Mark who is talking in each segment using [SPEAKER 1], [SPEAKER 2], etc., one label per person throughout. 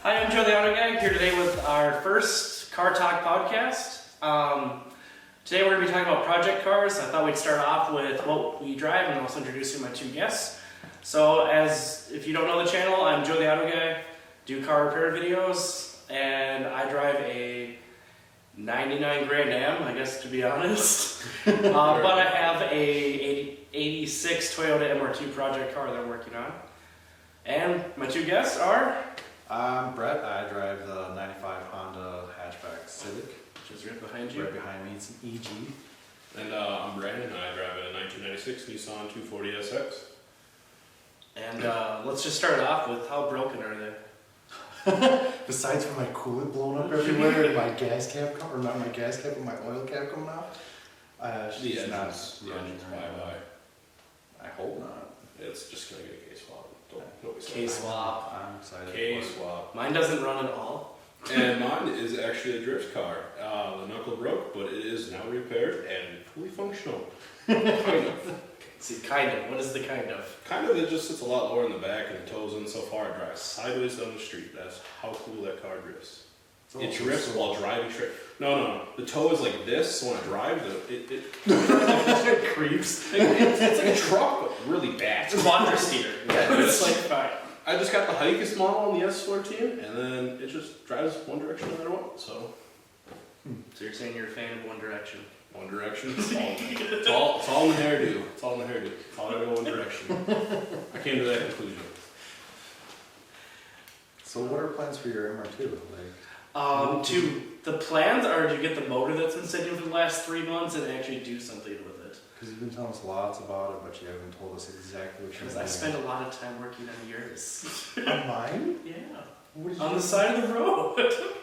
[SPEAKER 1] Hi, I'm Joetheautoguy here today with our first Car Talk podcast. Today we're going to be talking about project cars. I thought we'd start off with what we drive and also introduce you to my two guests. So if you don't know the channel, I'm Joetheautoguy, do car repair videos, and I drive a 99 Grand Am, I guess, to be honest. But I have a 86 Toyota MR2 project car that I'm working on. And my two guests are...
[SPEAKER 2] I'm Brett. I drive the 95 Honda hatchback Civic.
[SPEAKER 1] Which is right behind you.
[SPEAKER 2] Right behind me, it's an EG.
[SPEAKER 3] And I'm Brandon. I drive a 1996 Nissan 240SX.
[SPEAKER 1] And let's just start off with how broken are they?
[SPEAKER 2] Besides for my coolant blowing up everywhere and my gas cap, or not my gas cap, but my oil cap coming off.
[SPEAKER 3] The engine's bye-bye.
[SPEAKER 2] I hope not.
[SPEAKER 3] It's just going to get a K-swap.
[SPEAKER 1] K-swap.
[SPEAKER 2] I'm excited.
[SPEAKER 3] K-swap.
[SPEAKER 1] Mine doesn't run at all.
[SPEAKER 3] And mine is actually a drift car. The knuckle broke, but it is now repaired and fully functional. Kind of.
[SPEAKER 1] See, kind of. What is the kind of?
[SPEAKER 3] Kind of, it just sits a lot lower in the back and it tows in so far it drives sideways down the street. That's how cool that car drifts. It drifts while driving straight. No. The toe is like this, so when I drive, it
[SPEAKER 2] creeps.
[SPEAKER 3] It's like a truck, but really bad.
[SPEAKER 1] It's a quadra-seater.
[SPEAKER 3] Yeah, it's like
[SPEAKER 1] fine.
[SPEAKER 3] I just got the Hikest model on the S14, and then it just drives one direction no matter what. So
[SPEAKER 1] you're saying you're a fan of One Direction?
[SPEAKER 3] One Direction. It's all in the hairdo. It's all in the hairdo. It's all in one direction. I came to that conclusion.
[SPEAKER 2] So what are plans for your MR2?
[SPEAKER 1] The plans are to get the motor that's been sitting for the last 3 months and actually do something with it.
[SPEAKER 2] Because you've been telling us lots about it, but you haven't told us exactly what you're doing.
[SPEAKER 1] Because I spend a lot of time working on yours.
[SPEAKER 2] On mine?
[SPEAKER 1] Yeah. On the side of the road.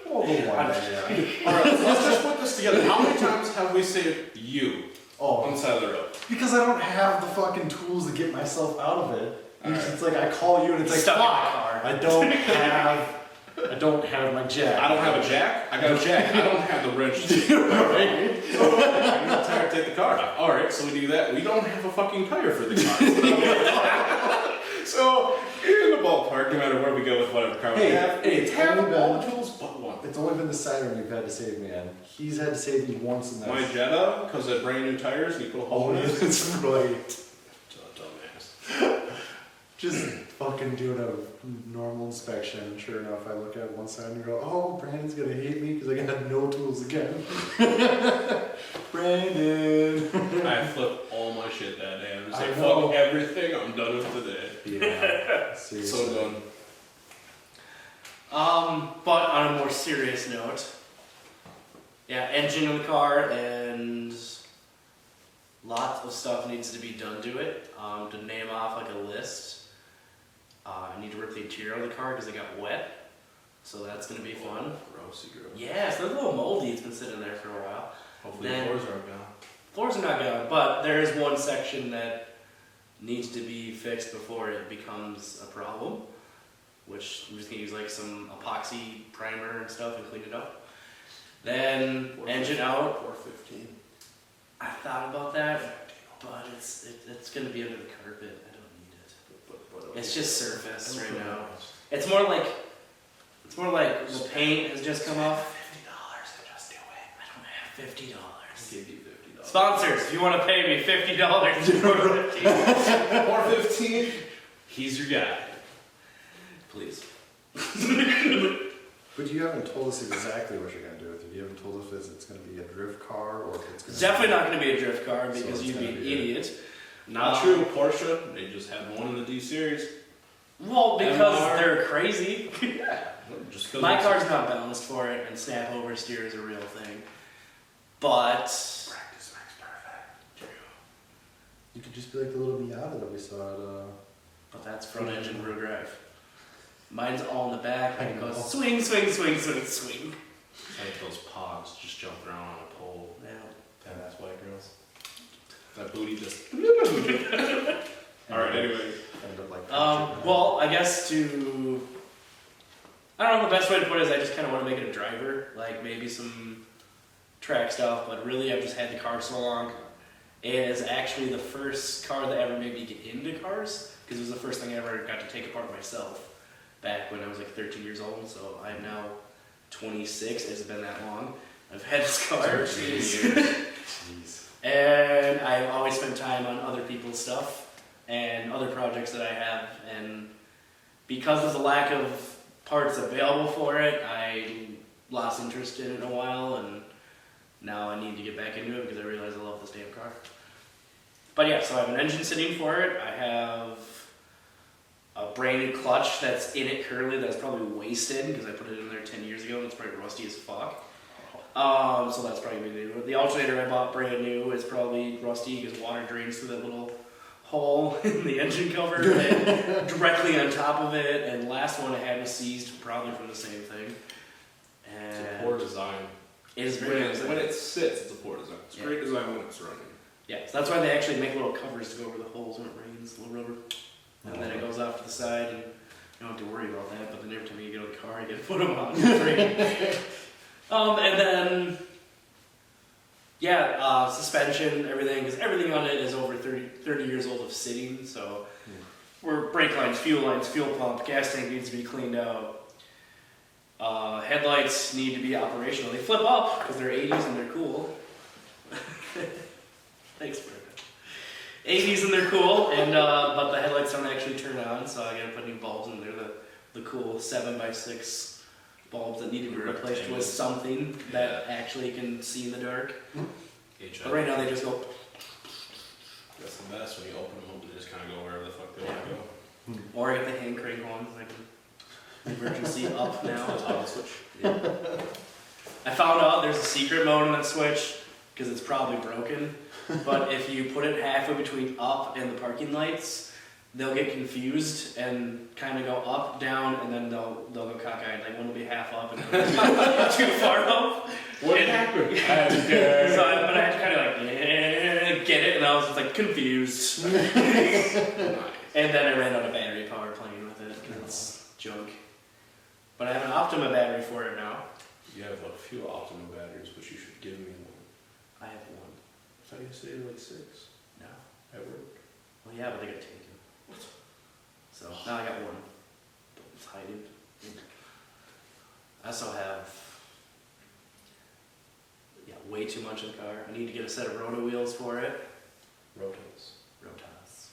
[SPEAKER 2] Oh, the one. Yeah.
[SPEAKER 3] Alright, let's just put this together. How many times have we said you on the side of the road?
[SPEAKER 2] Because I don't have the fucking tools to get myself out of it. It's like I call you and it's like,
[SPEAKER 1] stuck in my car.
[SPEAKER 2] I don't have my jack.
[SPEAKER 3] I don't have a jack. I got a jack. I don't have the wrench.
[SPEAKER 2] Right?
[SPEAKER 3] I'm not tired to take the car out. Alright, so we do that. We don't have a fucking tire for the car. So, you're in the ballpark no matter where we go with whatever car we have.
[SPEAKER 2] It's
[SPEAKER 3] have
[SPEAKER 2] only
[SPEAKER 3] all the
[SPEAKER 2] been,
[SPEAKER 3] tools but one.
[SPEAKER 2] it's only been the siren you've had to save me in. He's had to save me once in that.
[SPEAKER 3] My Jetta, because I had brand new tires and you put a hole in it.
[SPEAKER 2] That's right.
[SPEAKER 3] Dumbass.
[SPEAKER 2] Just fucking doing a normal inspection, and sure enough, I look at one side and go, oh, Brandon's gonna hate me because I got no tools again. Brandon!
[SPEAKER 3] I flipped all my shit that day. I'm just
[SPEAKER 2] I
[SPEAKER 3] like,
[SPEAKER 2] know.
[SPEAKER 3] fuck everything, I'm done with today.
[SPEAKER 2] Yeah, seriously.
[SPEAKER 3] So done.
[SPEAKER 1] But on a more serious note, engine in the car and lots of stuff needs to be done to it. To name off like a list, I need to rip the interior of the car because it got wet, so that's going to be fun.
[SPEAKER 3] Gross.
[SPEAKER 1] Yeah, it's a little moldy. It's been sitting there for a while.
[SPEAKER 3] Hopefully the floors aren't gone.
[SPEAKER 1] Floors are not gone, but there is one section that needs to be fixed before it becomes a problem, which I'm just going to use like some epoxy primer and stuff and clean it up. Then engine out.
[SPEAKER 3] 415.
[SPEAKER 1] I thought about that, but it's going to be under the carpet. I don't need it. It's just surface right now. It's more like the paint has just come off. $50 and just do it. I don't have $50.
[SPEAKER 3] I gave you $50.
[SPEAKER 1] Sponsors, if you want to pay me $50 for 15.
[SPEAKER 3] Or 15, he's your guy.
[SPEAKER 1] Please.
[SPEAKER 2] But you haven't told us exactly what you're going to do with it. You haven't told us if it's going to be a drift car or if it's going to
[SPEAKER 1] It's definitely not going to be a drift car because
[SPEAKER 2] So
[SPEAKER 1] you'd be an idiot.
[SPEAKER 3] Not true, Porsche, they just had one in the D series.
[SPEAKER 1] Well, because they're crazy.
[SPEAKER 3] Yeah. Just
[SPEAKER 1] My car's not balanced for it, and snap oversteer is a real thing. But
[SPEAKER 3] practice makes perfect. True.
[SPEAKER 2] You could just be like the little Miata that we saw at
[SPEAKER 1] But that's front engine rear drive. Mine's all in the back and it
[SPEAKER 2] I know.
[SPEAKER 1] goes swing, swing, swing, swing, swing.
[SPEAKER 3] It's like those pogs just jumping around on a pole.
[SPEAKER 1] Yeah.
[SPEAKER 3] And that's white girls. That booty just. Alright, anyway.
[SPEAKER 2] end up like
[SPEAKER 1] Well, I guess I don't know, the best way to put it is I just kind of want to make it a driver, like maybe some track stuff, but really I've just had the car so long. It is actually the first car that ever made me get into cars, because it was the first thing I ever got to take apart myself. back when I was like 13 years old, so I'm now 26. It's been that long. I've had this car.
[SPEAKER 3] 13 years.
[SPEAKER 2] Jeez.
[SPEAKER 1] And I've always spent time on other people's stuff and other projects that I have. And because of the lack of parts available for it, I lost interest in it in a while, and now I need to get back into it because I realize I love this damn car. But yeah, so I have an engine sitting for it. I have a brand new clutch that's in it currently that's probably wasted because I put it in there 10 years ago and it's probably rusty as fuck. So that's probably gonna be new. The alternator I bought brand new is probably rusty because water drains through that little hole in the engine cover and directly on top of it. And last one I had was seized probably from the same thing.
[SPEAKER 3] It's a
[SPEAKER 1] And
[SPEAKER 3] poor design.
[SPEAKER 1] it is
[SPEAKER 3] When
[SPEAKER 1] very
[SPEAKER 3] when it sits, it's a poor design. It's
[SPEAKER 1] Yeah.
[SPEAKER 3] great design when it's running.
[SPEAKER 1] Yeah, so that's why they actually make little covers to go over the holes when it rains, little rubber. And then it goes off to the side, and you don't have to worry about that, but then every time you get out of the car, you get to put them on. And then, yeah, suspension, everything, because everything on it is over 30 years old of sitting, so we're brake lines, fuel pump, gas tank needs to be cleaned out. Headlights need to be operational. They flip up, because they're 80s and they're cool. Thanks, Brenda. 80s and they're cool, and but the headlights don't actually turn on, so I gotta put new bulbs in there. The cool 7x6 bulbs that need to be replaced with something that actually can see in the dark. But right now they just go.
[SPEAKER 3] That's the best when you open them up and they just kind of go wherever the fuck they want to go.
[SPEAKER 1] Or I got the hand crank on, so I can emergency up now.
[SPEAKER 3] Toggle switch.
[SPEAKER 1] Yeah. I found out there's a secret mode in that switch because it's probably broken. But if you put it halfway between up and the parking lights, they'll get confused and kind of go up, down, and then they'll go cockeyed. Like one will be half up and then too far up.
[SPEAKER 3] What happened?
[SPEAKER 1] So but I had to kind of like get it, and I was just like confused. And then I ran out of battery power playing with it because it's junk. But I have an Optima battery for it now.
[SPEAKER 3] You have a few Optima batteries, but you should give me one.
[SPEAKER 1] I have one.
[SPEAKER 3] I thought you said like 6
[SPEAKER 1] No.
[SPEAKER 3] at work.
[SPEAKER 1] Well, yeah, but they got taken. So now I got one. But it's hiding. I also have way too much in the car. I need to get a set of roto wheels for it.
[SPEAKER 3] Rotos.
[SPEAKER 1] Rotas.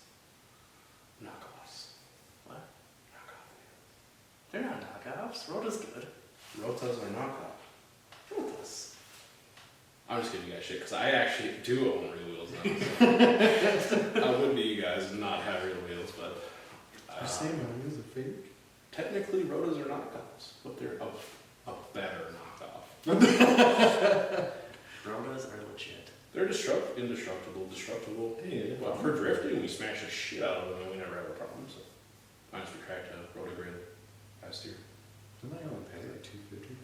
[SPEAKER 3] Knockoffs.
[SPEAKER 1] What?
[SPEAKER 3] Knockoff.
[SPEAKER 1] They're not knockoffs. Rota's good.
[SPEAKER 3] Rotos are knockoff.
[SPEAKER 1] Rotas.
[SPEAKER 3] I'm just giving you guys shit because I actually do own real wheels now. So I would be you guys and not have real wheels, but
[SPEAKER 2] You're saying my wheels are fake?
[SPEAKER 3] technically rotos are knockoffs, but they're a better knockoff.
[SPEAKER 1] Rotas are legit.
[SPEAKER 3] They're indestructible.
[SPEAKER 2] Yeah.
[SPEAKER 3] Well, for drifting, we smash the shit out of them and we never have a problem. So I just cracked a rotogrid last year.
[SPEAKER 2] Didn't I only pay like $250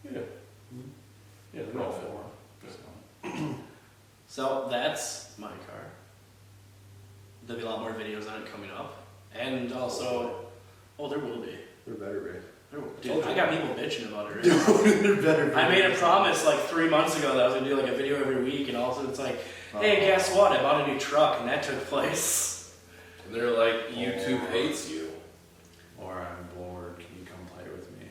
[SPEAKER 2] for
[SPEAKER 3] Yeah. Yeah, they're
[SPEAKER 2] all
[SPEAKER 3] not
[SPEAKER 2] four.
[SPEAKER 3] Yeah.
[SPEAKER 1] So that's my car. There'll be a lot more videos on it coming up. And also, there will be.
[SPEAKER 2] There better be.
[SPEAKER 1] There will. Dude, I got people bitching about it.
[SPEAKER 2] There better be.
[SPEAKER 1] I made a promise like 3 months ago that I was gonna do like a video every week, and also it's like, hey, guess what? I bought a new truck, and that took place.
[SPEAKER 3] And they're like, YouTube hates you.
[SPEAKER 2] Or I'm bored, can you come play with me?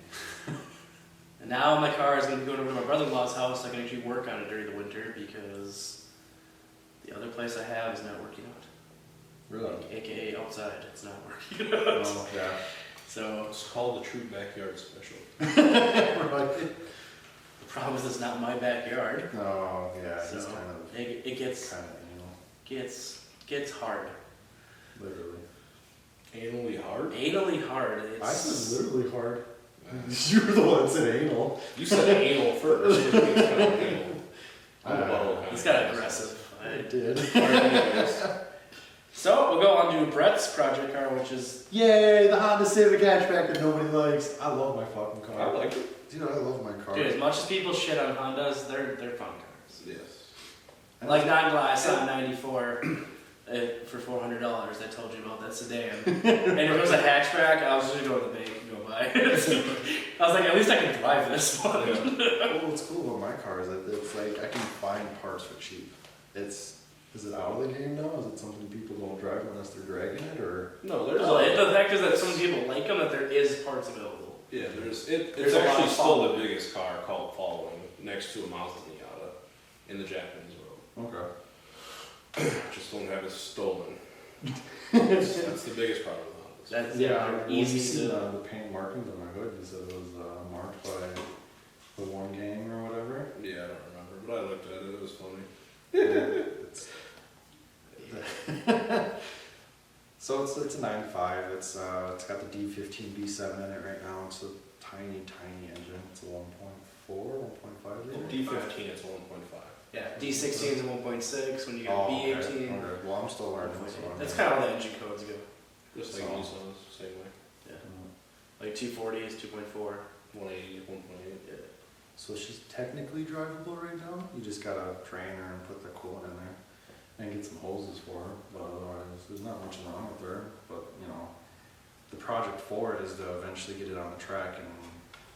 [SPEAKER 1] And now my car is gonna be going over to my brother-in-law's house. So I can actually work on it during the winter because the other place I have is not working out.
[SPEAKER 2] Really?
[SPEAKER 1] AKA outside, it's not working out.
[SPEAKER 2] Oh, yeah.
[SPEAKER 1] So
[SPEAKER 3] It's called the True Backyard Special.
[SPEAKER 1] the problem is it's not my backyard.
[SPEAKER 2] Oh, yeah,
[SPEAKER 1] So
[SPEAKER 2] it's kind of
[SPEAKER 1] it gets
[SPEAKER 2] anal.
[SPEAKER 1] gets hard.
[SPEAKER 2] Literally.
[SPEAKER 3] Anally hard?
[SPEAKER 1] Anally hard.
[SPEAKER 2] I said literally hard.
[SPEAKER 3] Uh,
[SPEAKER 2] You were the one that said anal.
[SPEAKER 3] You said anal first. Which means kind of anal. I'm a butthole kind
[SPEAKER 1] It's
[SPEAKER 3] of
[SPEAKER 1] got
[SPEAKER 3] guy.
[SPEAKER 1] aggressive.
[SPEAKER 2] I did.
[SPEAKER 3] Anyways,
[SPEAKER 1] So we'll go on to Brett's project car, which is
[SPEAKER 2] Yay, the Honda Civic hatchback that nobody likes. I love my fucking
[SPEAKER 3] I
[SPEAKER 2] car.
[SPEAKER 3] like it.
[SPEAKER 2] Dude, I love my car.
[SPEAKER 1] dude. As much as people shit on Hondas, they're fun cars.
[SPEAKER 3] Yes.
[SPEAKER 1] Like not glass on '94 for $400. I told you about that sedan. And if it was a hatchback, I was just gonna go to the bank and go buy it. I was like, at least I can drive this one.
[SPEAKER 2] Well, what's cool about my car is that it's like I can find parts for cheap. Is it out of the game now? Is it something people don't drive unless they're dragging it, or?
[SPEAKER 3] No, there's
[SPEAKER 1] Well, the fact is that some people like them, that there is parts available.
[SPEAKER 3] Yeah, it's
[SPEAKER 1] There's a lot
[SPEAKER 3] actually
[SPEAKER 1] of
[SPEAKER 3] still
[SPEAKER 1] following.
[SPEAKER 3] the biggest car called following next to a Mazda Miata in the Japanese world.
[SPEAKER 2] Okay.
[SPEAKER 3] Just don't have it stolen. That's the biggest problem with Hondas.
[SPEAKER 1] That's
[SPEAKER 2] Yeah,
[SPEAKER 1] easy
[SPEAKER 2] see
[SPEAKER 1] to.
[SPEAKER 2] the paint markings on my hood. You said it was marked by the one gang or whatever.
[SPEAKER 3] Yeah, I don't remember, but I looked at it. It was funny.
[SPEAKER 2] It's, so it's a 95. It's got the D15 B7 in it right now. It's a tiny engine. It's a 1.4, 1.5 liter.
[SPEAKER 3] D15 is 1.5.
[SPEAKER 1] Yeah, D16 is a 1.6 when you got
[SPEAKER 2] Oh,
[SPEAKER 1] B18.
[SPEAKER 2] okay. Well, I'm still learning. So
[SPEAKER 1] That's kind of how the engine codes go.
[SPEAKER 3] Just like
[SPEAKER 2] So-
[SPEAKER 3] Nissan's, same way.
[SPEAKER 1] Like 240 is 2.4.
[SPEAKER 3] 180, 1.8.
[SPEAKER 1] Yeah.
[SPEAKER 2] So she's technically drivable right now. You just gotta train her and put the coolant in there and get some hoses for her. But otherwise, there's not much wrong with her. But you know, the project for it is to eventually get it on the track and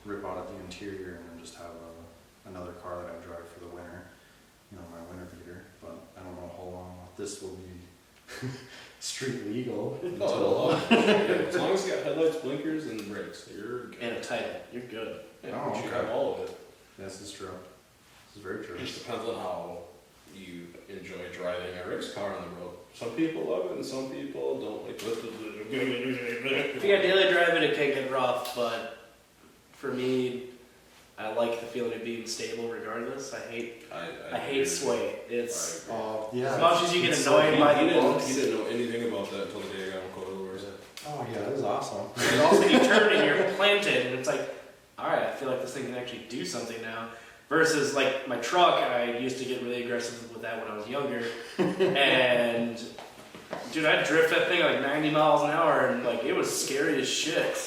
[SPEAKER 2] rip out the interior and then just have another car that I drive for the winter. You know, my winter beater. But I don't know how long this will be street legal.
[SPEAKER 3] As long as you got headlights, blinkers, and brakes, you're good.
[SPEAKER 1] And a title. You're good.
[SPEAKER 3] Yeah,
[SPEAKER 2] Oh,
[SPEAKER 3] but you
[SPEAKER 2] okay.
[SPEAKER 3] have all of it.
[SPEAKER 2] This is true. This is very true.
[SPEAKER 3] It just depends on how you enjoy driving a race car on the road. Some people love it, and some people don't like it.
[SPEAKER 1] If you got daily driving, it can get rough, but for me, I like the feeling of being stable regardless. I hate sway. It's
[SPEAKER 2] Yeah.
[SPEAKER 1] as much as you get
[SPEAKER 2] It's
[SPEAKER 1] annoyed by
[SPEAKER 3] He
[SPEAKER 1] the
[SPEAKER 3] didn't,
[SPEAKER 1] bumps.
[SPEAKER 3] he didn't know anything about that until the day I got on coilovers.
[SPEAKER 2] Oh yeah, that is awesome.
[SPEAKER 1] And also, you turn and you're planted, and it's like, all right, I feel like this thing can actually do something now. Versus like my truck, I used to get really aggressive with that when I was younger, and dude, I'd drift that thing like 90 miles an hour, and like it was scary as shit.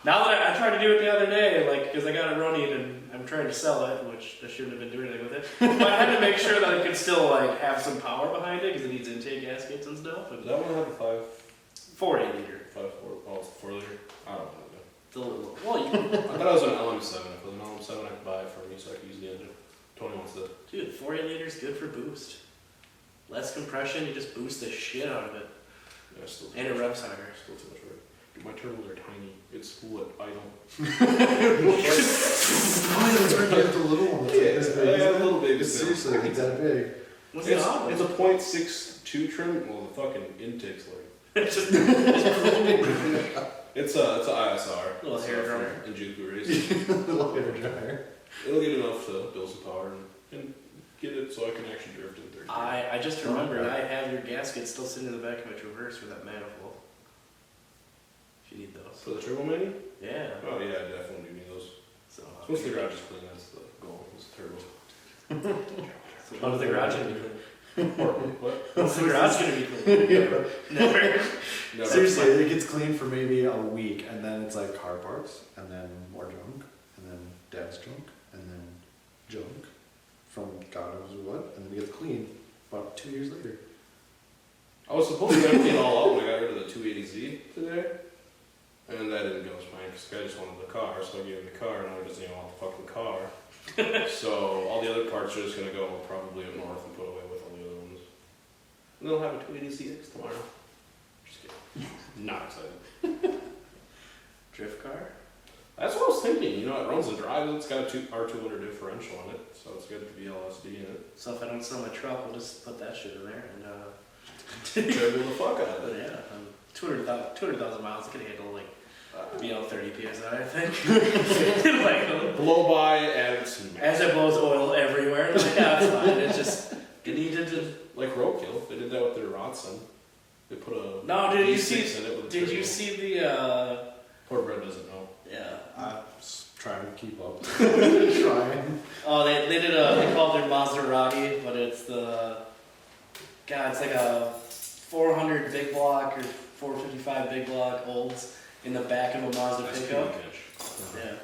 [SPEAKER 1] Now that I tried to do it the other day, like because I got it running and I'm trying to sell it, which I shouldn't have been doing anything with it, but I had to make sure that it could still like have some power behind it because it needs intake gaskets and stuff.
[SPEAKER 3] Does
[SPEAKER 1] And
[SPEAKER 3] that one have a
[SPEAKER 1] 40 liter.
[SPEAKER 3] 5.4? Oh, it's a 4 liter? I don't know.
[SPEAKER 1] The little, well, you,
[SPEAKER 3] I thought it was an LM7. If it was an LM7, I could buy it for me so I could use the engine. Tony wants the.
[SPEAKER 1] dude, 40 liters good for boost. Less compression, you just boost the shit out of it,
[SPEAKER 3] Yeah, still
[SPEAKER 1] and it revs higher.
[SPEAKER 3] Still too much work. Dude, my turbos are tiny. It's what I don't.
[SPEAKER 2] It's a little one. It's like this big.
[SPEAKER 3] Yeah,
[SPEAKER 2] isn't
[SPEAKER 3] a
[SPEAKER 2] it?
[SPEAKER 3] little big.
[SPEAKER 2] It's seriously like that big.
[SPEAKER 1] What's the odd
[SPEAKER 3] It's a .62 trim. Well, the fucking intake's like.
[SPEAKER 1] It's just
[SPEAKER 3] It's a ISR.
[SPEAKER 1] Little
[SPEAKER 3] It's
[SPEAKER 1] hair
[SPEAKER 3] for
[SPEAKER 1] dryer.
[SPEAKER 3] Enjuku racing.
[SPEAKER 2] Little hair dryer.
[SPEAKER 3] It'll get enough to build some power and get it so I can actually drift in 30.
[SPEAKER 1] I just remembered I have your gasket still sitting in the back of my Traverse for that manifold. If you need those.
[SPEAKER 3] For the turbo menu?
[SPEAKER 1] Yeah.
[SPEAKER 3] Oh yeah, I definitely do need those.
[SPEAKER 1] So,
[SPEAKER 3] Once the garage is clean, that's the goal. Is turbo.
[SPEAKER 1] so how's the garage gonna be clean?
[SPEAKER 3] What?
[SPEAKER 1] How's the garage gonna be clean? Never.
[SPEAKER 3] No,
[SPEAKER 2] Seriously, it gets clean for maybe a week, and then it's like car parts, and then more junk, and then dad's junk, and then junk from God knows what, and then it gets clean about 2 years later.
[SPEAKER 3] I was supposed to empty it all out when I got rid of the 280Z today, and that didn't go as planned because the guy just wanted the car, so I gave him the car, and I just didn't want the fucking car. So all the other parts are just gonna go probably up north and put away with all the other ones. And they'll have a 280ZX tomorrow. Just kidding. Not excited.
[SPEAKER 1] Drift car?
[SPEAKER 3] That's what I was thinking. You know, it runs and drives. It's got a R200 differential on it, so it's got the VLSD in it.
[SPEAKER 1] So if I don't sell my truck, we'll just put that shit in there and
[SPEAKER 3] Turbo the fuck out of
[SPEAKER 1] but
[SPEAKER 3] it.
[SPEAKER 1] yeah, 200,000 miles, it can handle like 30 PSI, I think. Like,
[SPEAKER 3] Blow by and some
[SPEAKER 1] as it blows oil everywhere, like, yeah, it's fine. It's just it needed to.
[SPEAKER 3] like roadkill. They did that with their Rodson. They put a
[SPEAKER 1] No, did you
[SPEAKER 3] V6
[SPEAKER 1] see?
[SPEAKER 3] in it with a
[SPEAKER 1] Did you
[SPEAKER 3] turbo.
[SPEAKER 1] see the?
[SPEAKER 3] Poor Brett doesn't know.
[SPEAKER 1] Yeah.
[SPEAKER 2] I'm just trying to keep up. Trying.
[SPEAKER 1] Oh, they did a. They called their Maserati, but it's the. God, it's like a 400 big block or 455 big block olds in the back of a Mazda
[SPEAKER 3] Nice
[SPEAKER 1] pickup.
[SPEAKER 3] pitch.
[SPEAKER 1] Yeah.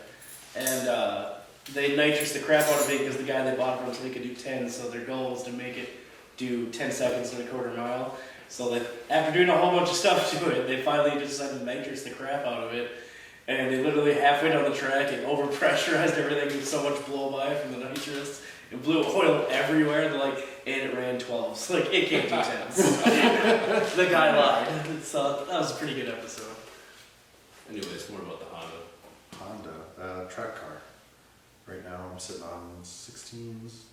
[SPEAKER 1] And they nitrous the crap out of it because the guy they bought it from said he could do 10, so their goal was to make it do 10 seconds in a quarter mile. So they, after doing a whole bunch of stuff to it, they finally just decided to nitrous the crap out of it. And they literally halfway down the track, it overpressurized everything with so much blow by from the nitrous. It blew oil everywhere. They're like, and it ran 12s. Like, it can't do 10s. The guy lied. So that was a pretty good episode.
[SPEAKER 3] Anyways, more about the Honda.
[SPEAKER 2] Honda, track car. Right now I'm sitting on 16s.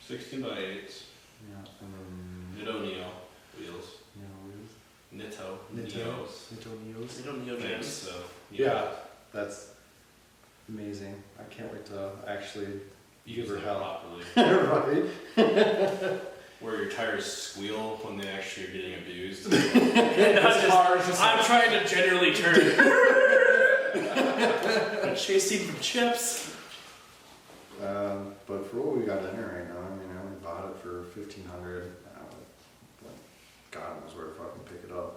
[SPEAKER 3] 16 by 8s.
[SPEAKER 2] Yeah, and
[SPEAKER 3] Nitto Neo wheels. Nitto
[SPEAKER 2] Neos.
[SPEAKER 1] They don't need
[SPEAKER 3] Thanks.
[SPEAKER 1] names.
[SPEAKER 3] So
[SPEAKER 2] Yeah, that's amazing. I can't wait to actually
[SPEAKER 3] use
[SPEAKER 2] her
[SPEAKER 3] them
[SPEAKER 2] hell.
[SPEAKER 3] properly.
[SPEAKER 2] Right?
[SPEAKER 3] Where your tires squeal when they actually are getting abused.
[SPEAKER 1] I'm trying to generally turn. I'm chasing from chips.
[SPEAKER 2] But for what we got in it right now, I mean, I only bought it for $1,500. God knows where to fucking pick it up.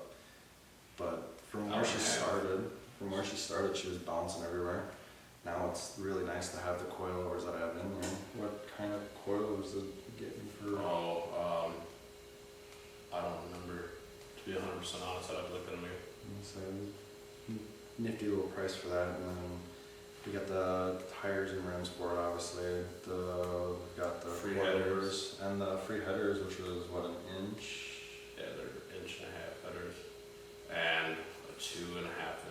[SPEAKER 2] But from where she started, she was bouncing everywhere. Now it's really nice to have the coilovers that I have in there. What kind of coilovers did you get me for?
[SPEAKER 3] I don't remember. To be 100% honest, I'd have to look at them again.
[SPEAKER 2] So nifty little price for that, and then we got the tires and rims for it. Obviously, we got the
[SPEAKER 3] Free
[SPEAKER 2] headers and the free headers, which was what, an inch.
[SPEAKER 3] Yeah, they're 1.5 headers. And a 2.5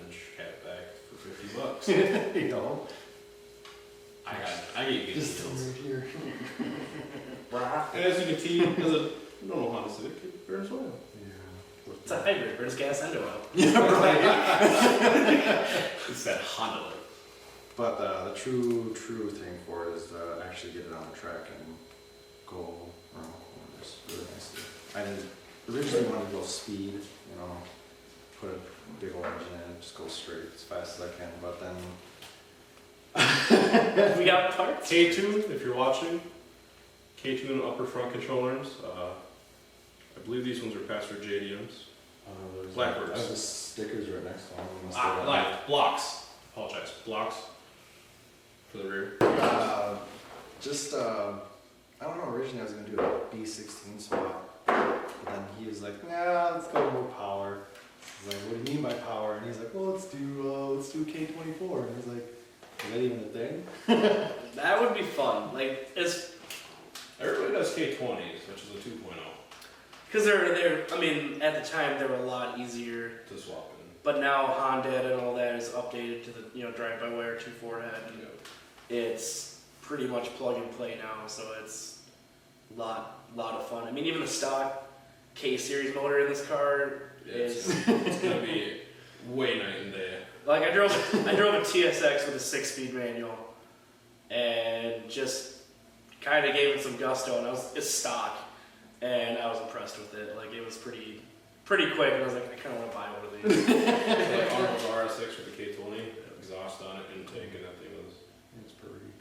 [SPEAKER 3] inch catback for $50.
[SPEAKER 2] You know,
[SPEAKER 3] I get you good
[SPEAKER 2] just
[SPEAKER 3] deals.
[SPEAKER 2] right here.
[SPEAKER 3] And as you can see, as a normal Honda Civic, it burns oil.
[SPEAKER 2] Yeah.
[SPEAKER 1] It's a hybrid. Burns gas and oil.
[SPEAKER 2] Yeah, right.
[SPEAKER 3] It's that Honda look.
[SPEAKER 2] But the true thing for it is to actually get it on the track and go around corners really nicely. I didn't originally want to go speed, you know, put a big old engine in and just go straight as fast as I can, but then
[SPEAKER 1] We got parts.
[SPEAKER 3] K2, if you're watching, K2 and upper front control arms. I believe these ones are Pastor JDMs. Blackbirds.
[SPEAKER 2] I have the stickers right next to them.
[SPEAKER 3] Blocks. Apologize. Blocks for the rear.
[SPEAKER 2] I don't know, originally I was going to do a B16 swap, but then he was like, nah, let's go more power. I was like, what do you mean by power? And he's like, well, let's do K24. And I was like, is that even a thing?
[SPEAKER 1] That would be fun. Like, it's
[SPEAKER 3] Everybody does K20s, which is a 2.0
[SPEAKER 1] because they're. I mean, at the time they were a lot easier,
[SPEAKER 3] to swap in.
[SPEAKER 1] but now Honda and all that is updated to the drive-by-wire 2.4 head. And it's pretty much plug and play now, so it's a lot of fun. I mean, even the stock K series motor in this car
[SPEAKER 3] It's gonna be way night and day.
[SPEAKER 1] like I drove a TSX with a 6-speed manual, and just kind of gave it some gusto, and it's stock, and I was impressed with it. Like, it was pretty quick, and I was like, I kind of want to buy one of these.
[SPEAKER 3] Like Arnold's RS6 with the K20, exhaust on it, intake, and that thing was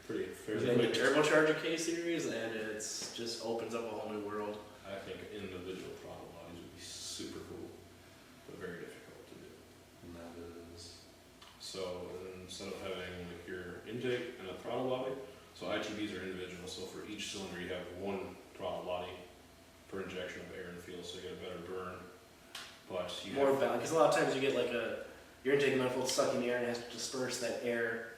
[SPEAKER 3] pretty fairly
[SPEAKER 1] And the
[SPEAKER 3] quick.
[SPEAKER 1] turbocharger K series, and it's just opens up a whole new world.
[SPEAKER 3] I think individual throttle bodies would be super cool, but very difficult to do.
[SPEAKER 2] And that is...
[SPEAKER 3] So instead of having like your intake and a throttle body, so ITBs are individual. So for each cylinder, you have one throttle body per injection of air and fuel, so you get a better burn. But you
[SPEAKER 1] More
[SPEAKER 3] have,
[SPEAKER 1] valid, because a lot of times you get like your intake manifold sucking air and it has to disperse that air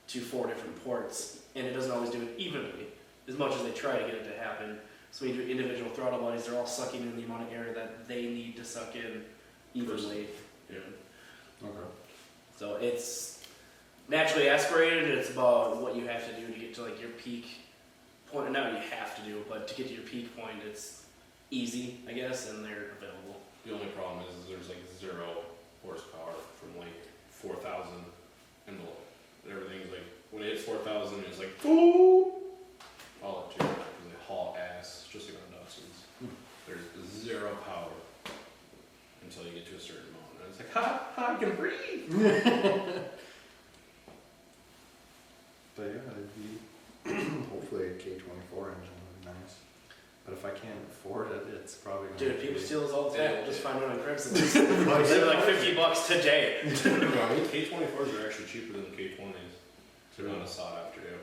[SPEAKER 1] to 4 different ports, and it doesn't always do it evenly, as much as they try to get it to happen. So when you do individual throttle bodies, they're all sucking in the amount of air that they need to suck in evenly.
[SPEAKER 3] yeah.
[SPEAKER 2] Okay.
[SPEAKER 1] So it's naturally aspirated. It's about what you have to do to get to like your peak point. Not what you have to do, but to get to your peak point, it's easy, I guess, and they're available.
[SPEAKER 3] The only problem is there's like 0 horsepower from like 4,000 and below. Everything's like, when it hits 4,000, it's like, ooh! All up to you, because they haul ass, just like on Datsuns. There's 0 power until you get to a certain amount. And it's like, I can breathe!
[SPEAKER 2] But yeah, it'd be hopefully a K24 engine would be nice. But if I can't afford it, it's probably gonna
[SPEAKER 1] Dude,
[SPEAKER 2] be...
[SPEAKER 1] people steal those all the time.
[SPEAKER 3] Yeah.
[SPEAKER 1] We'll just find one on Craigslist. They were like $50 today.
[SPEAKER 3] K24s are actually cheaper than the K20s. They're not as sought after, yeah.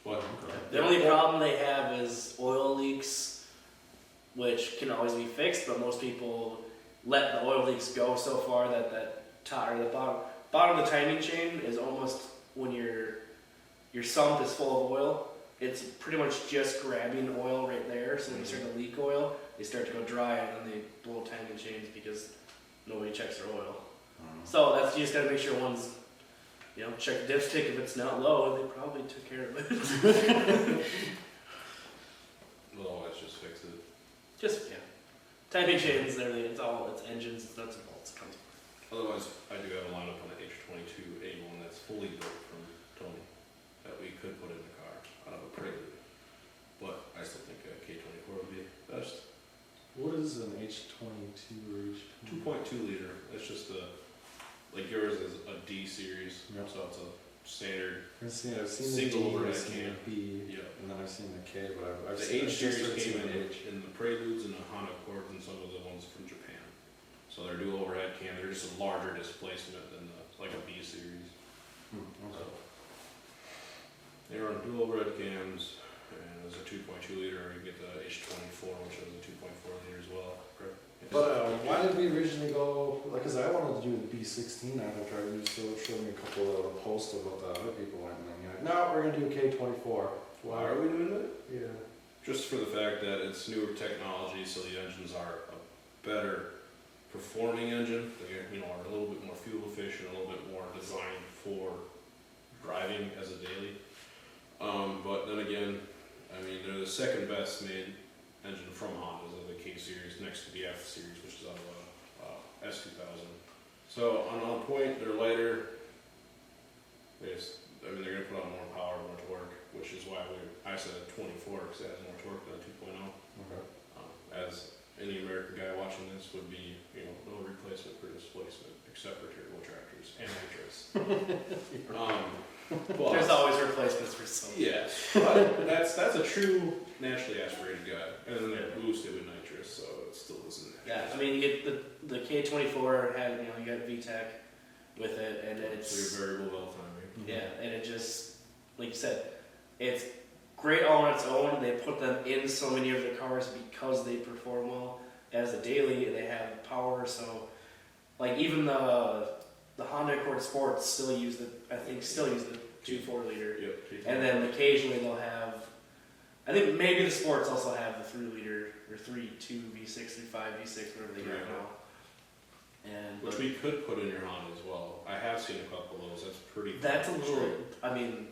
[SPEAKER 3] But
[SPEAKER 1] The only problem they have is oil leaks, which can always be fixed, but most people let the oil leaks go so far that the bottom of the timing chain is almost when your sump is full of oil, it's pretty much just grabbing oil right there. So when you start to leak oil, they start to go dry, and then they blow timing chains because nobody checks their oil. So that's, you just gotta make sure one's, check the dipstick. If it's not low, they probably took care of it.
[SPEAKER 3] Otherwise, just fix it.
[SPEAKER 1] Just, timing chains, everything. It's engines, it's nuts and bolts. It comes.
[SPEAKER 3] Otherwise, I do have a lineup on the H22A1 that's fully built from Tony that we could put in the car out of a Prelude. But I still think a K24 would be best.
[SPEAKER 2] What is an H22 or H20?
[SPEAKER 3] 2.2 liter. It's just like yours is a D series,
[SPEAKER 2] Yep.
[SPEAKER 3] so it's a standard.
[SPEAKER 2] I've seen
[SPEAKER 3] Single
[SPEAKER 2] the D,
[SPEAKER 3] overhead
[SPEAKER 2] I've seen
[SPEAKER 3] cam.
[SPEAKER 2] the B, and then I've seen the K, but I've
[SPEAKER 3] The
[SPEAKER 2] seen
[SPEAKER 3] H series
[SPEAKER 2] I've
[SPEAKER 3] came
[SPEAKER 2] seen the H.
[SPEAKER 3] in the Preludes and the Honda Accord and some of the ones from Japan. So they're dual overhead cam. They're just a larger displacement than like a B series.
[SPEAKER 2] Okay.
[SPEAKER 3] They run dual overhead cams, and as a 2.2 liter, you get the H24, which is a 2.4 liter as well. Correct? Yes.
[SPEAKER 2] But why did we originally go, because I wanted to do the B16 after I showed me a couple of posts about the other people went, and then you're like, no, we're going to do a K24.
[SPEAKER 3] Why are we doing that?
[SPEAKER 2] Yeah.
[SPEAKER 3] Just for the fact that it's newer technology, so the engines are a better performing engine. They are a little bit more fuel efficient, a little bit more designed for driving as a daily. But then again, I mean, they're the second best made engine from Honda, of the K series, next to the F series, which is out of S2000. So on point, they're lighter. They're going to put on more power, more torque, which is why I said a 24 because it has more torque than a 2.0.
[SPEAKER 2] Okay.
[SPEAKER 3] As any American guy watching this would be, no replacement for displacement except for turbo tractors and nitrous. But
[SPEAKER 1] There's always replacements for something.
[SPEAKER 3] yes, but that's a true naturally aspirated guy, and then they're boosted with nitrous, so it still isn't.
[SPEAKER 1] Yeah, I mean, you get the K24 had, you got VTEC with it, and it's
[SPEAKER 3] So your variable well timing.
[SPEAKER 1] yeah, and it just, like you said, it's great all on its own. They put them in so many of the cars because they perform well as a daily. They have power, so like even the Honda Accord Sports still use the 2.4 liter,
[SPEAKER 3] Yep.
[SPEAKER 1] and then occasionally they'll have. I think maybe the Sports also have the 3 liter or 3.2 V6, 3.5 V6, whatever they got now. And
[SPEAKER 3] Which we could put in your Honda as well. I have seen a couple of those. That's pretty.
[SPEAKER 1] that's a
[SPEAKER 3] straight.
[SPEAKER 1] little. I mean,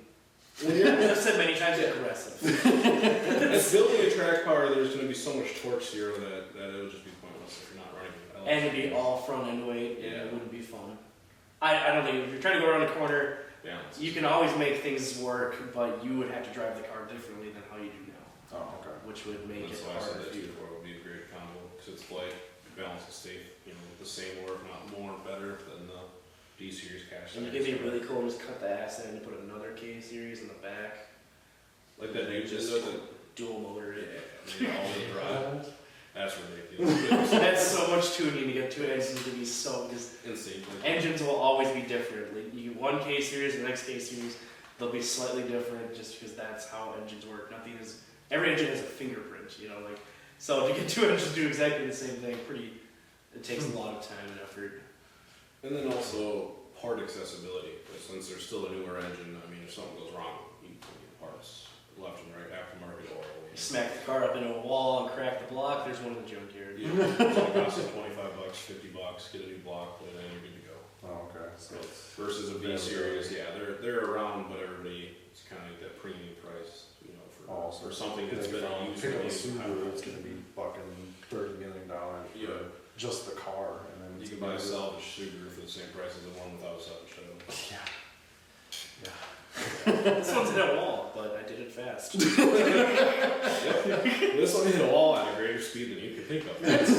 [SPEAKER 1] I've said many times, aggressive.
[SPEAKER 3] It's building a track car. There's going to be so much torque zero that it would just be pointless if you're not running it.
[SPEAKER 1] And it'd be all front end weight, and
[SPEAKER 3] Yeah.
[SPEAKER 1] it wouldn't be fun. I don't think if you're trying to go around a corner,
[SPEAKER 3] Balance.
[SPEAKER 1] you can always make things work, but you would have to drive the car differently than how you do now,
[SPEAKER 2] Oh, okay.
[SPEAKER 1] which would make
[SPEAKER 3] That's
[SPEAKER 1] it
[SPEAKER 3] why I said
[SPEAKER 1] harder
[SPEAKER 3] that
[SPEAKER 1] for you.
[SPEAKER 3] 2.4 would be a great combo because it's light, balance is safe, the same or if not more better than the D series cash.
[SPEAKER 1] And you can be really cool and just cut the ass in and put another K series in the back.
[SPEAKER 3] like that new
[SPEAKER 1] Just
[SPEAKER 3] just the
[SPEAKER 1] dual motor.
[SPEAKER 3] all-wheel drive. That's ridiculous.
[SPEAKER 1] That's so much tuning to get two engines to be so. Because
[SPEAKER 3] Insane.
[SPEAKER 1] engines will always be different. Like you get one K series, the next K series, they'll be slightly different just because that's how engines work. Every engine has a fingerprint, like so to get two engines to do exactly the same thing, it takes a lot of time and effort.
[SPEAKER 3] And then also part accessibility. Since there's still a newer engine, I mean, if something goes wrong, you can get parts left and right, aftermarket or
[SPEAKER 1] You smack the car up into a wall and crack the block, there's one in the junkyard.
[SPEAKER 3] Yeah, so it costs you $25, $50, get a new block, put it in, you're good to go.
[SPEAKER 2] Oh, okay. So it's
[SPEAKER 3] Versus a B series, yeah, they're around, but it's kind of like that premium price, for something that's been used.
[SPEAKER 2] pick up a
[SPEAKER 3] millions of
[SPEAKER 2] Subaru, it's
[SPEAKER 3] times.
[SPEAKER 2] gonna be fucking $30 million for
[SPEAKER 3] Yeah.
[SPEAKER 2] just the car, and then
[SPEAKER 3] You
[SPEAKER 2] it's
[SPEAKER 3] can
[SPEAKER 2] gonna
[SPEAKER 3] buy a
[SPEAKER 2] be-
[SPEAKER 3] salvage Subaru for the same price as the one without a salvage title.
[SPEAKER 2] Yeah.
[SPEAKER 1] This one's hit a wall, but I did it fast.
[SPEAKER 3] Yep. This one hit a wall at a greater speed than you could think of. That's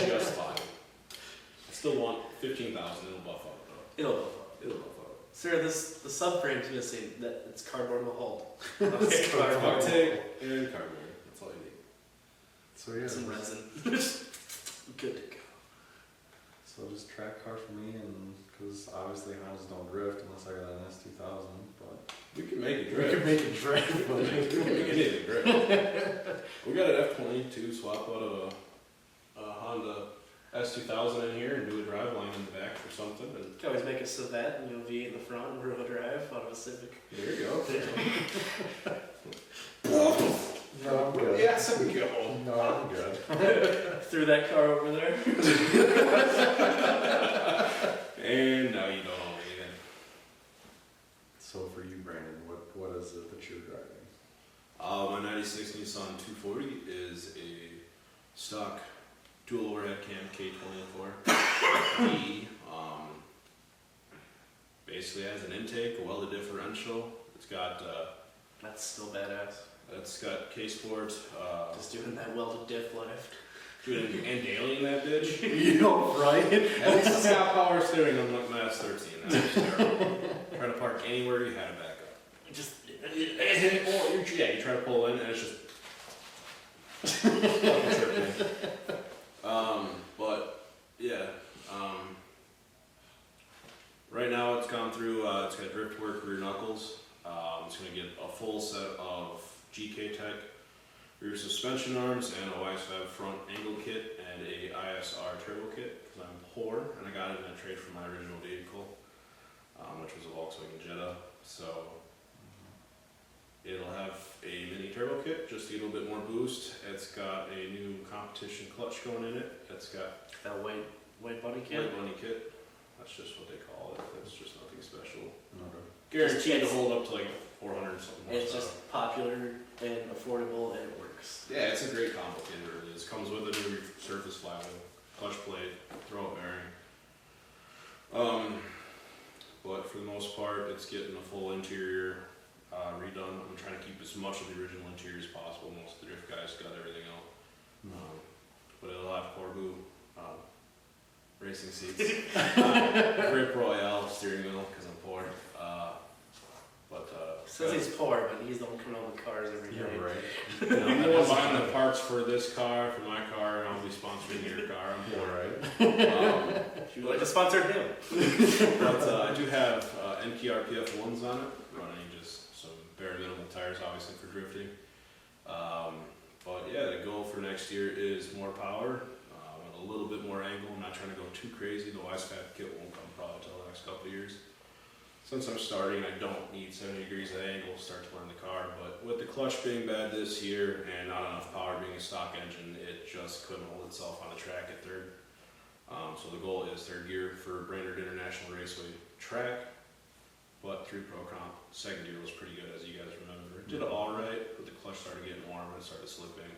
[SPEAKER 3] just fine. I still want 15,000. It'll buff up though.
[SPEAKER 1] It'll buff up. Sir, the subframe's missing. That it's cardboard will hold.
[SPEAKER 2] It's cardboard.
[SPEAKER 3] Duct tape and cardboard. That's all you need.
[SPEAKER 2] So yeah,
[SPEAKER 1] Some resin. Good to go.
[SPEAKER 2] so just track car for me, and because obviously Hondas don't drift unless I got an S2000, but
[SPEAKER 3] We can make it
[SPEAKER 2] we
[SPEAKER 3] drift.
[SPEAKER 2] could make it drift. But
[SPEAKER 3] We can make it drift. We got an F22 swap out of a Honda S2000 in here and do a drive line in the back or something. And
[SPEAKER 1] You can always make a Civet, V8 in the front, and rear-wheel drive out of a Civic.
[SPEAKER 3] there you go. Go.
[SPEAKER 2] No, I'm good.
[SPEAKER 1] Threw that car over there.
[SPEAKER 3] And now you don't own anything.
[SPEAKER 2] So for you, Brandon, what is it that you're driving?
[SPEAKER 3] My 96 Nissan 240 is a stock dual overhead cam K24. Basically has an intake, a welded differential. It's got
[SPEAKER 1] That's still badass.
[SPEAKER 3] it's got K-Sport,
[SPEAKER 1] Just doing that welded diff lift.
[SPEAKER 3] doing and daily in that bitch.
[SPEAKER 2] You know, right?
[SPEAKER 3] At least it's got power steering unlike my S13. That's terrible. Try to park anywhere you had a backup.
[SPEAKER 1] Just
[SPEAKER 3] Yeah, you try to pull in and it's just fucking tripping. But yeah, right now it's gone through. It's got drift work rear knuckles. It's going to get a full set of GK Tech rear suspension arms and a YSFAB front angle kit and a ISR turbo kit because I'm poor and I got it in a trade from my original vehicle, which was a Volkswagen Jetta. So it'll have a mini turbo kit just to get a little bit more boost. It's got a new competition clutch going in it. It's got
[SPEAKER 1] that white bunny kit.
[SPEAKER 3] white bunny kit. That's just what they call it. It's just nothing special.
[SPEAKER 2] Okay.
[SPEAKER 3] Guaranteed to hold up to like 400 and something.
[SPEAKER 1] It's
[SPEAKER 3] horsepower.
[SPEAKER 1] just popular and affordable and it works.
[SPEAKER 3] Yeah, it's a great combo kit. It really is. Comes with a new surface flywheel, clutch plate, throw bearing. But for the most part, it's getting a full interior redone. I'm trying to keep as much of the original interior as possible. Most of the drift guys got everything else. But it'll have Corbu racing seats, Grip Royale steering wheel because I'm poor.
[SPEAKER 1] Says he's poor, but he's the one coming out with cars every day.
[SPEAKER 2] Yeah, right.
[SPEAKER 3] I'm the one buying the parts for this car, for my car, and I'll be sponsoring your car. I'm poor, right?
[SPEAKER 1] If you would like to sponsor him.
[SPEAKER 3] But I do have NPRPF ones on it, running just some bare minimal tires, obviously for drifting. But yeah, the goal for next year is more power, with a little bit more angle. I'm not trying to go too crazy. The YSFAB kit won't come probably until the next couple of years. Since I'm starting, I don't need 70 degrees of angle to start to learn the car, but with the clutch being bad this year and not enough power being a stock engine, it just couldn't hold itself on the track at third. So the goal is third gear for Brainerd International Raceway track, but through Pro Comp, second gear was pretty good, as you guys remember. It did all right, but the clutch started getting warm and it started slipping.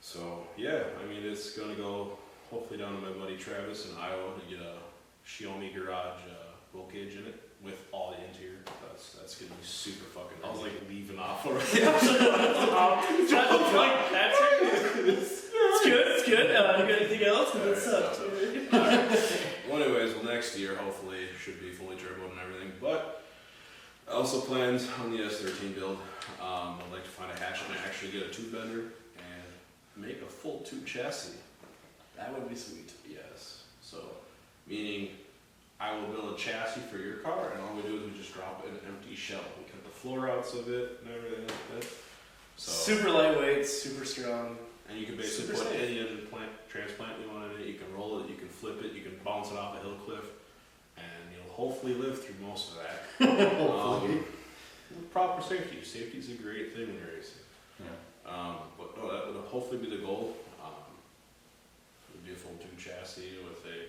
[SPEAKER 3] So yeah, I mean, it's gonna go hopefully down to my buddy Travis in Iowa to get a Xiaomi garage roll cage in it with all the interior. That's gonna be super fucking. I was like leaving off already.
[SPEAKER 1] That's good. It's good. You got anything else? What's up?
[SPEAKER 3] Well, anyways, next year hopefully should be fully turbo and everything. But I also planned on the S13 build. I'd like to find a hatchet and actually get a tube bender and make a full tube chassis.
[SPEAKER 1] That would be sweet.
[SPEAKER 3] Yes. So, meaning I will build a chassis for your car, and all we do is we just drop an empty shell. We cut the floor outs of it and everything like that. So,
[SPEAKER 1] Super lightweight, super strong.
[SPEAKER 3] and you can basically
[SPEAKER 1] super
[SPEAKER 3] put
[SPEAKER 1] safe.
[SPEAKER 3] any engine transplant you want in it. You can roll it, you can flip it, you can bounce it off a hill cliff, and you'll hopefully live through most of that.
[SPEAKER 2] Hopefully.
[SPEAKER 3] With proper safety. Safety is a great thing when you're racing.
[SPEAKER 2] Yeah.
[SPEAKER 3] But no, that would hopefully be the goal. It would be a full tube chassis with a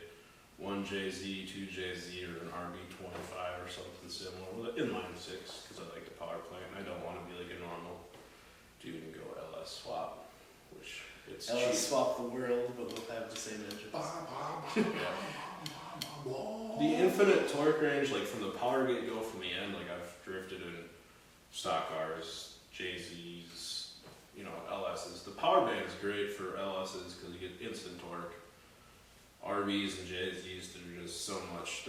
[SPEAKER 3] 1JZ, 2JZ, or an RB25 or something similar with an inline 6 because I like the power plant. I don't want to be like a normal dude and go LS swap, which it's
[SPEAKER 1] LS
[SPEAKER 3] cheap.
[SPEAKER 1] swap the world, but we'll have the same engines.
[SPEAKER 3] The infinite torque range, like from the power gate go from the end, like I've drifted in stock cars, JZs, you know, LSs. The power band is great for LSs because you get instant torque. RVs and JZs, they're just so much.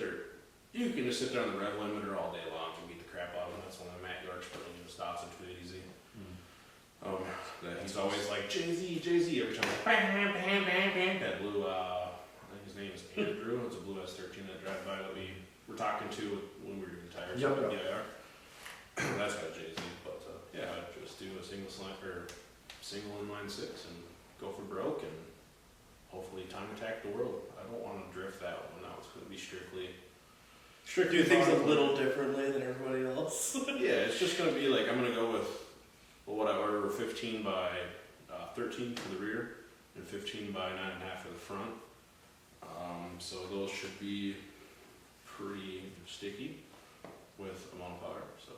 [SPEAKER 3] You can just sit there on the rev limiter all day long and beat the crap out of them. That's one of Matt York's putting in the stops in 280Z. That he's always like JZ every time. Like, bam, bam, bam, bam. That blue, I think his name is Andrew. It's a blue S13 that drive by that we were talking to when we were doing tires.
[SPEAKER 2] Yep.
[SPEAKER 3] DIR. That's got a JZ, but yeah, I'd just do a single inline 6 and go for broke and hopefully time attack the world. I don't want to drift that one. That one's going to be strictly
[SPEAKER 1] Do things a little differently than everybody else.
[SPEAKER 3] Yeah, it's just going to be like, I'm going to go with what I ordered, 15 by 13 for the rear and 15 by 9.5 for the front. So those should be pretty sticky with a monopower. So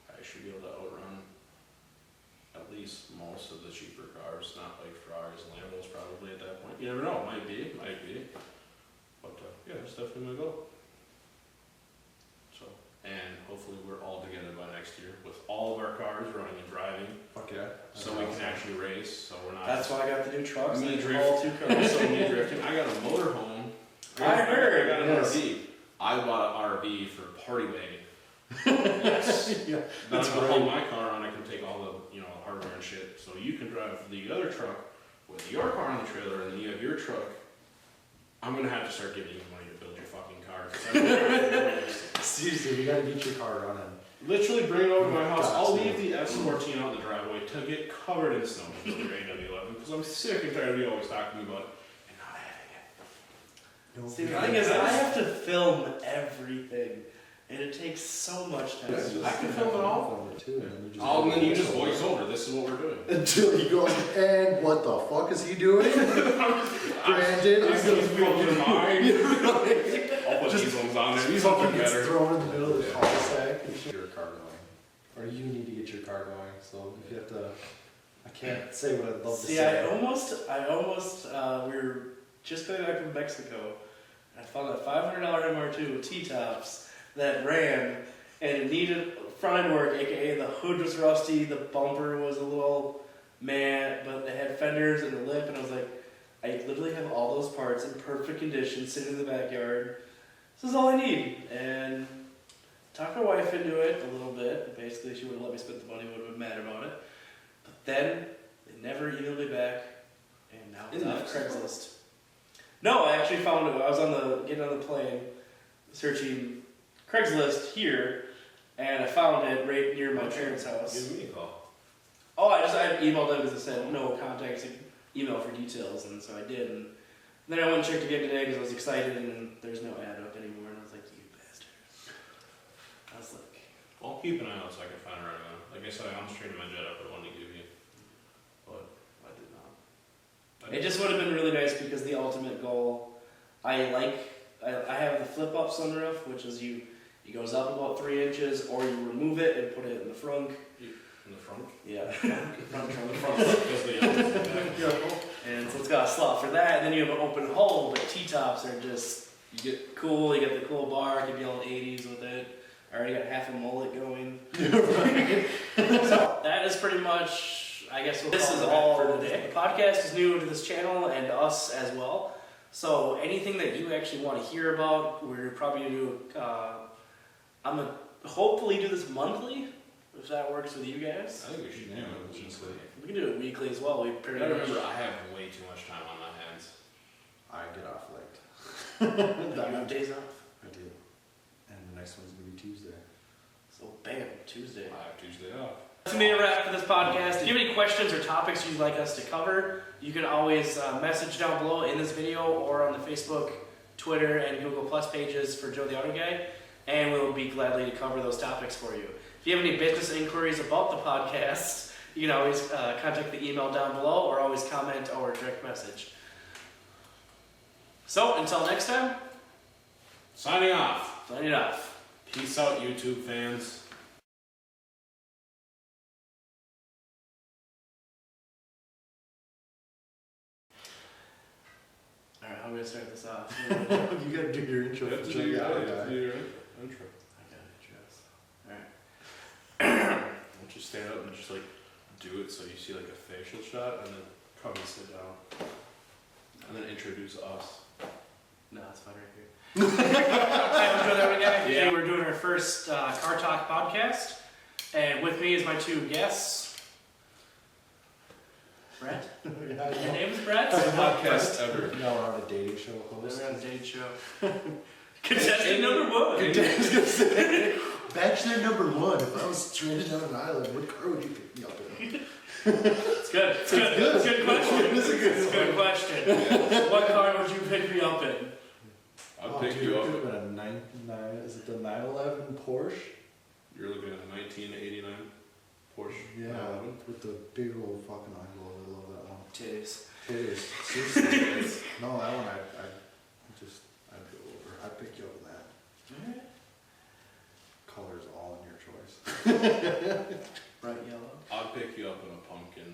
[SPEAKER 3] I should be able to outrun at least most of the cheaper cars, not like Ferraris and Lambos probably at that point. You never know, might be. But yeah, it's definitely gonna go. So, and hopefully we're all together by next year with all of our cars running and driving.
[SPEAKER 2] Fuck yeah.
[SPEAKER 3] So we can actually race, so we're not.
[SPEAKER 1] That's why I got the new trucks.
[SPEAKER 3] Me
[SPEAKER 1] And
[SPEAKER 3] drift.
[SPEAKER 1] all 2 cars.
[SPEAKER 3] So me drifting. I got a motorhome.
[SPEAKER 1] I heard.
[SPEAKER 3] I got an
[SPEAKER 1] Yes.
[SPEAKER 3] RV. I bought an RV for party wagon. Yes.
[SPEAKER 2] Yeah.
[SPEAKER 3] Then
[SPEAKER 2] That's
[SPEAKER 3] I can
[SPEAKER 2] great.
[SPEAKER 3] haul my car on. I can take all the hardware and shit. So you can drive the other truck with your car on the trailer, and then you have your truck. I'm gonna have to start giving you money to build your fucking car. 'Cause I don't
[SPEAKER 2] Seriously, you gotta get your car running.
[SPEAKER 3] literally bring it over to my house.
[SPEAKER 2] Gotcha.
[SPEAKER 3] I'll leave the S14 out in the driveway to get covered in snow for your AW11 because I'm sick and tired of you always talking to me about it and not having it.
[SPEAKER 2] No,
[SPEAKER 1] See, the thing is, I have to film everything, and it takes so much time.
[SPEAKER 3] I can film it all.
[SPEAKER 2] Film it too, and then you just
[SPEAKER 3] And then you just voice over. This is what we're doing.
[SPEAKER 2] until you go, and what the fuck is he doing? Brandon,
[SPEAKER 3] These
[SPEAKER 2] I'm
[SPEAKER 3] things
[SPEAKER 2] gonna
[SPEAKER 3] fucking mine. I'll put these ones on there. These
[SPEAKER 2] fucking
[SPEAKER 3] fucking
[SPEAKER 2] gets
[SPEAKER 3] better.
[SPEAKER 2] thrown in the middle of the cul-de-sac. Get your car going, or you need to get your car going. So if you have to, I can't say what I'd love to
[SPEAKER 1] See,
[SPEAKER 2] say.
[SPEAKER 1] we were just coming back from Mexico, and I found that $500 MR2 with T-tops that ran, and it needed front end work, aka the hood was rusty, the bumper was a little meh, but it had fenders and a lip, and I was like, I literally have all those parts in perfect condition sitting in the backyard. This is all I need. And talked my wife into it a little bit. Basically, she wouldn't let me spend the money, would have been mad about it. But then they never emailed me back, and now it's
[SPEAKER 3] In
[SPEAKER 1] off
[SPEAKER 3] Mexico?
[SPEAKER 1] Craigslist. No, I actually found it. I was getting on the plane, searching Craigslist here, and I found it right near my parents' house.
[SPEAKER 3] Give me a call.
[SPEAKER 1] Oh, I emailed them because it said no contacts, email for details, and so I did. And then I went and checked again today because I was excited, and then there's no ad up anymore, and I was like, you bastard. I was like,
[SPEAKER 3] I'll keep an eye out so I can find it right now. Like I said, I'm straighting my jet up at one to give you, but I did not.
[SPEAKER 1] it just would have been really nice because the ultimate goal, I have the flip up sunroof, which is it goes up about 3 inches, or you remove it and put it in the front.
[SPEAKER 3] In the front?
[SPEAKER 1] Yeah, front.
[SPEAKER 3] Because the back.
[SPEAKER 1] And so it's got a slot for that, and then you have an open hole, but T-tops are just, you get cool, you get the cool bar, you can be all 80s with it. I already got half a mullet going. So that is pretty much, I guess this is all for today. The podcast is new to this channel and to us as well. So anything that you actually want to hear about, we're probably going to do, I'm going to hopefully do this monthly, if that works with you guys.
[SPEAKER 3] I think we should do it weekly.
[SPEAKER 1] We can do it weekly as well. We
[SPEAKER 3] I
[SPEAKER 1] pretty
[SPEAKER 3] gotta
[SPEAKER 1] much.
[SPEAKER 3] remember, I have way too much time on my hands.
[SPEAKER 2] I get off late.
[SPEAKER 1] You have days off.
[SPEAKER 2] I do. And the next one's gonna be Tuesday.
[SPEAKER 1] So bam, Tuesday.
[SPEAKER 3] I have Tuesday off.
[SPEAKER 1] That's gonna be a wrap for this podcast. If you have any questions or topics you'd like us to cover, you can always message down below in this video or on the Facebook, Twitter, and Google Plus pages for Joe the Auto Guy, and we'll be gladly to cover those topics for you. If you have any business inquiries about the podcast, you can always contact the email down below or always comment or direct message. So, until next time,
[SPEAKER 3] Signing off.
[SPEAKER 1] signing off.
[SPEAKER 3] Peace out, YouTube fans.
[SPEAKER 1] Alright, how am I gonna start this off?
[SPEAKER 2] You gotta do your intro.
[SPEAKER 3] You have to
[SPEAKER 2] for
[SPEAKER 3] do your
[SPEAKER 2] Joe the
[SPEAKER 3] intro.
[SPEAKER 2] Auto Guy.
[SPEAKER 3] Intro.
[SPEAKER 1] I got it, Jess. Alright.
[SPEAKER 3] Why don't you stand up and just like do it so you see like a facial shot and then come and sit down. And then introduce us.
[SPEAKER 1] No, it's fine right here. Hi, I'm Joe the Auto Guy.
[SPEAKER 3] Yeah.
[SPEAKER 1] Today we're doing our first Car Talk podcast, and with me is my two guests. Brett?
[SPEAKER 2] Yeah,
[SPEAKER 1] Your name's Brett?
[SPEAKER 3] Podcast ever.
[SPEAKER 2] Now we're on a dating show host.
[SPEAKER 1] We're on a date show. Contestant number one.
[SPEAKER 2] I was gonna say, Bachelor number one. If I was stranded on an island, what car would you pick me up in?
[SPEAKER 1] It's good. It's good. It's a good question.
[SPEAKER 2] It's a good
[SPEAKER 1] question. What car would you pick me up in?
[SPEAKER 3] I'll pick you up.
[SPEAKER 2] With a is it the 911 Porsche?
[SPEAKER 3] You're looking at a 1989 Porsche.
[SPEAKER 2] Yeah,
[SPEAKER 3] 911.
[SPEAKER 2] with the big old fucking eyeball. I love that one.
[SPEAKER 1] Titties.
[SPEAKER 2] It is. Seriously, it's, no, that one I'd go over. I'd pick you up with that.
[SPEAKER 1] Alright.
[SPEAKER 2] Color's all in your choice.
[SPEAKER 1] Bright yellow.
[SPEAKER 3] I'll pick you up in a pumpkin.